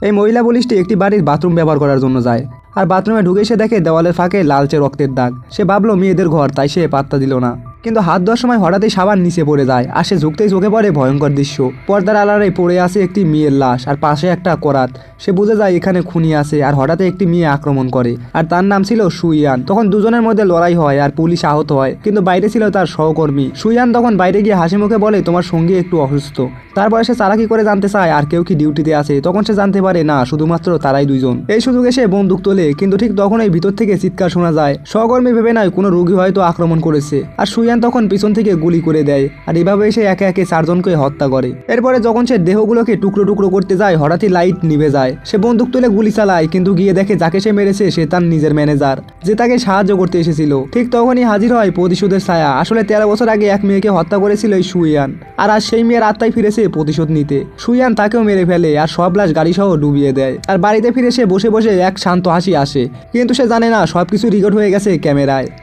এই মহিলা পুলিশটি একটি বাড়ির বাথরুম ব্যবহার করার জন্য যায়, আর বাথরুমে ঢুকে সে দেখে দেওয়ালের ফাঁকে লালচে রক্তের দাগ। সে ভাবলো মেয়েদের ঘর, তাই সে পাত্তা দিল না। কিন্তু হাত ধোয়ার সময় হঠাৎই সাবান নিচে পড়ে যায়, আর সে ঝুঁকতেই চোখে পড়ে ভয়ঙ্কর দৃশ্য। পর্দার আড়ালে পড়ে আছে একটি মেয়ের লাশ, আর পাশে একটা করাত। সে বুঝে যায় এখানে খুনি আছে, আর হঠাৎ একটি মেয়ে আক্রমণ করে, আর তার নাম ছিল সুইয়ান। তখন দুজনের মধ্যে লড়াই হয়, আর পুলিশ আহত হয়, কিন্তু বাইরে ছিল তার সহকর্মী। সুইয়ান তখন বাইরে গিয়ে হাসি মুখে বলে, তোমার সঙ্গী একটু অসুস্থ। তারপরে সে চালাকি করে জানতে চায় আর কেউ কি ডিউটিতে আছে। তখন সে জানতে পারে না, শুধুমাত্র তারাই দুইজন। এই সুযোগে সে বন্দুক তোলে, কিন্তু ঠিক তখনই ভিতর থেকে চিৎকার শোনা যায়। সহকর্মী ভেবে নয় কোনো রোগী হয়তো আক্রমণ করেছে, আর সুইয়ান তখন পিছন থেকে গুলি করে দেয়, আর এভাবে সে একে একে চারজনকে হত্যা করে। এরপরে যখন সে দেহগুলোকে টুকরো টুকরো করতে যায়, হঠাৎই লাইট নিভে যায়। সে বন্দুক তুলে গুলি চালায়, কিন্তু গিয়ে দেখে যাকে সে মেরেছে সে তার নিজের ম্যানেজার, যে তাকে সাহায্য করতে এসেছিল। ঠিক তখনই হাজির হয় প্রতিশোধের ছায়া। আসলে 13 বছর আগে এক মেয়েকে হত্যা করেছিল এই সুইয়ান, আর আজ সেই মেয়ের আত্মায় ফিরেছে প্রতিশোধ নিতে। সুইয়ান তাকেও মেরে ফেলে, আর সব লাশ গাড়ি সহ ডুবিয়ে দেয়। আর বাড়িতে ফিরে সে বসে বসে এক শান্ত হাসি আসে, কিন্তু সে জানে না সবকিছু রেকর্ড হয়ে গেছে ক্যামেরায়।